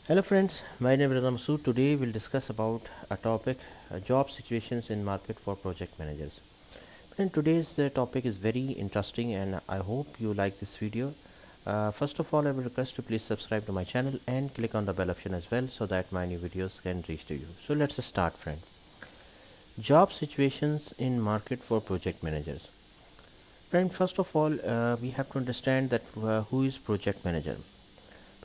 Hello friends, my name is Ramsu. Today we'll discuss about a topic, job situations in market for project managers. And today's topic is very interesting and I hope you like this video. First of all, I will request to please subscribe to my channel and click on the bell option as well so that my new videos can reach to you. So let's start friend. Job situations in market for project managers. Friend, first of all, we have to understand that who is project manager.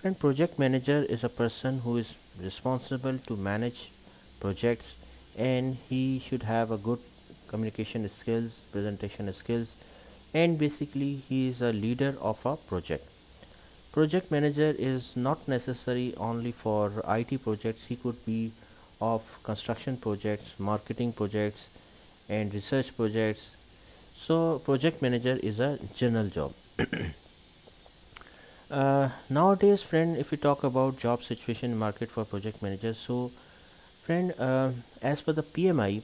And project manager is a person who is responsible to manage projects, and he should have a good communication skills, presentation skills, and basically he is a leader of a project. Project manager is not necessary only for IT projects. He could be of construction projects, marketing projects, and research projects. So project manager is a general job. Nowadays, friend, if we talk about job situation market for project managers, so friend, as per the PMI,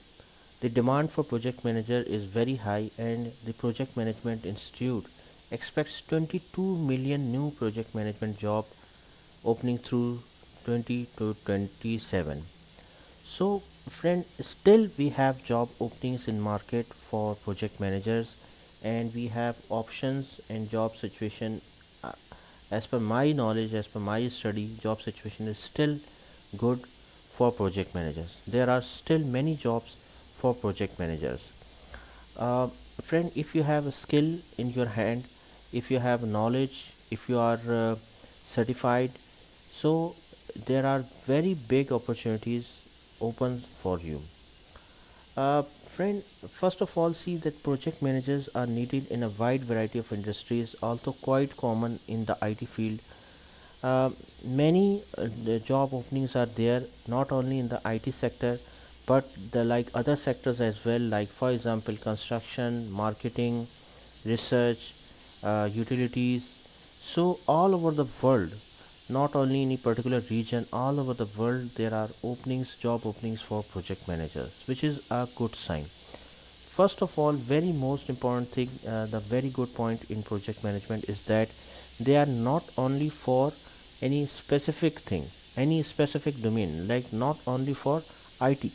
the demand for project manager is very high, and the Project Management Institute expects 22 million new project management job opening through 20 to 27. So, friend, still we have job openings in market for project managers, and we have options and job situation. uh, as per my knowledge, as per my study, job situation is still good for project managers. There are still many jobs for project managers. uh, Friend, if you have a skill in your hand, if you have knowledge, if you are certified, so there are very big opportunities open for you. uh, Friend, first of all, see that project managers are needed in a wide variety of industries, also quite common in the IT field. Many the job openings are there, not only in the IT sector, but the like other sectors as well, like for example construction, marketing, research, utilities. So all over the world, not only in a particular region, all over the world there are openings, job openings for project managers, which is a good sign. First of all, very most important thing, the very good point in project management is that they are not only for any specific thing, any specific domain, like not only for IT.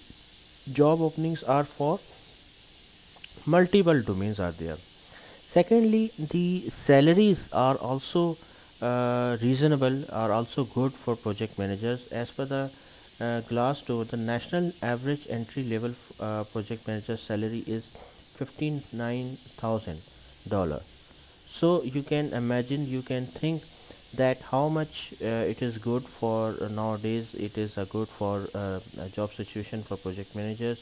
Job openings are for multiple domains are there. Secondly, the salaries are also reasonable, are also good for project managers. As per the Glassdoor, the national average entry level project manager salary is $59,000. So you can imagine, you can think that how much it is good for nowadays. It is a good for a job situation for project managers.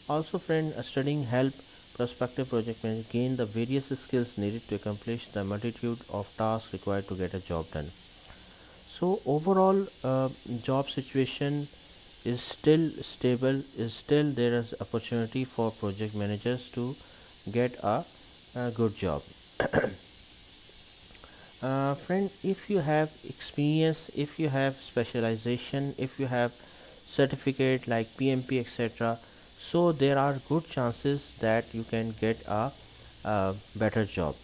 Also, friend, studying help prospective project managers gain the various skills needed to accomplish the multitude of tasks required to get a job done. So overall, job situation is still stable. Is still there is opportunity for project managers to get a good job. Friend, if you have experience, if you have specialization, if you have certificate like PMP, etc., so there are good chances that you can get a better job.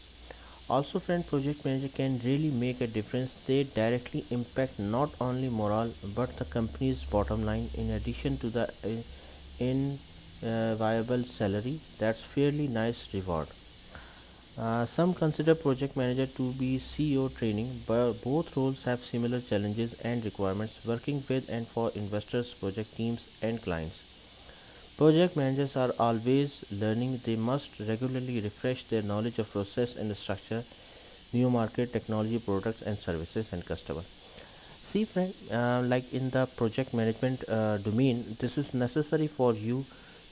Also, friend, project manager can really make a difference. They directly impact not only morale but the company's bottom line. In addition to the in viable salary, that's fairly nice reward. Some consider project manager to be CEO training, but both roles have similar challenges and requirements working with and for investors, project teams, and clients. Project managers are always learning. They must regularly refresh their knowledge of process and structure, new market, technology, products, and services, and customers. See, friend, like in the project management domain, this is necessary for you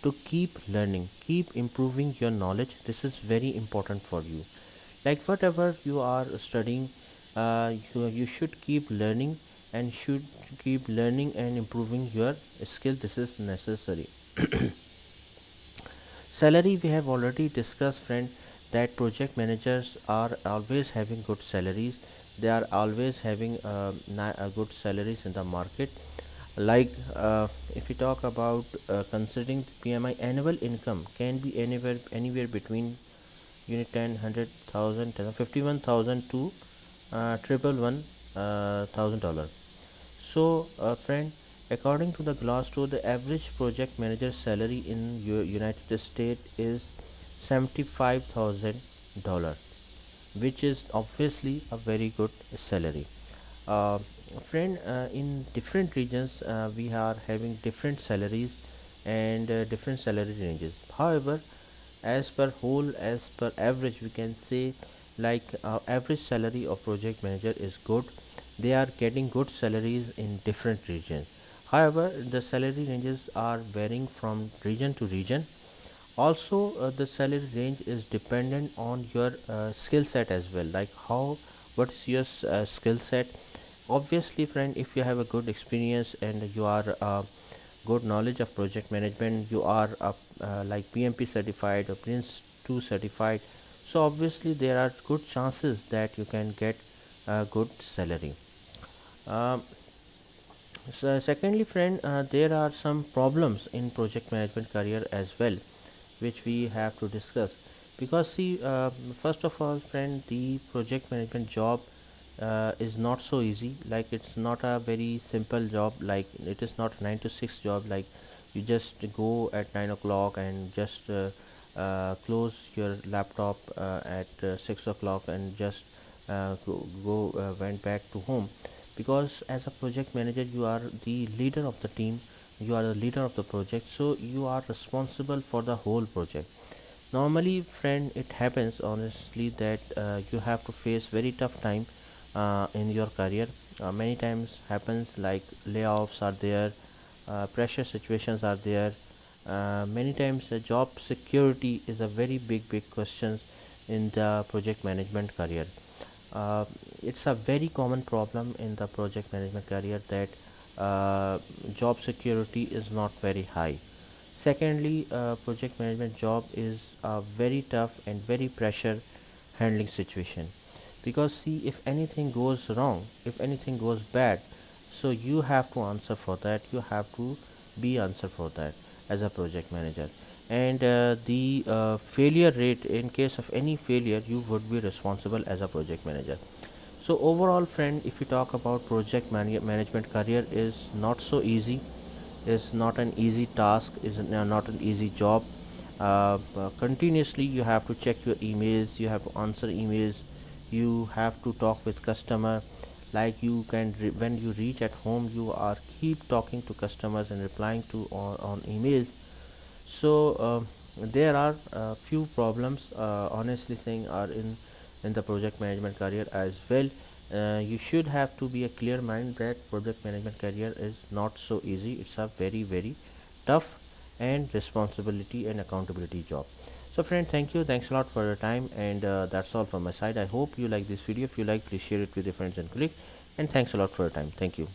to keep learning, keep improving your knowledge. This is very important for you. Like whatever you are studying, you should keep learning and should keep learning and improving your skill. This is necessary. Salary, we have already discussed, friend, that project managers are always having good salaries. They are always having good salaries in the market. Like if we talk about considering the PMI, annual income can be anywhere between unit 10 100,000 51,000 to triple one $1,000. So, friend, according to the Glassdoor, the average project manager salary in United States is $75,000, which is obviously a very good salary. uh, Friend, in different regions we are having different salaries and different salary ranges. However, as per average, we can say like average salary of project manager is good. They are getting good salaries in different regions. However, the salary ranges are varying from region to region. Also, the salary range is dependent on your skill set as well, like how, what is your skill set. Obviously, friend, if you have a good experience and you are good knowledge of project management, you are like PMP certified or Prince 2 certified, so obviously there are good chances that you can get a good salary. um, so secondly, friend, there are some problems in project management career as well, which we have to discuss. Because see, first of all, friend, the project management job is not so easy. Like, it's not a very simple job. Like, it is not a 9 to 6 job. Like, you just go at 9 o'clock and just close your laptop at 6 o'clock and just went back to home. Because as a project manager, you are the leader of the team, you are the leader of the project, so you are responsible for the whole project. Normally, friend, it happens honestly that you have to face very tough time in your career. Many times happens like layoffs are there, pressure situations are there. Many times job security is a very big question in the project management career. uh, it's a very common problem in the project management career that job security is not very high. Secondly, project management job is a very tough and very pressure handling situation. Because see, if anything goes wrong, if anything goes bad, so you have to answer for that, you have to be answer for that as a project manager. And the failure rate, in case of any failure, you would be responsible as a project manager. So overall, friend, if you talk about project management career is not so easy, is not an easy task, is not an easy job. Continuously you have to check your emails, you have to answer emails, you have to talk with customer. Like, you can when you reach at home, you are keep talking to customers and replying to on emails. So there are few problems, honestly saying, are in the project management career as well. You should have to be a clear mind that project management career is not so easy. It's a very tough and responsibility and accountability job. So friend, thank you, thanks a lot for your time, and that's all from my side. I hope you like this video. If you like, please share it with your friends and colleagues, and thanks a lot for your time. Thank you.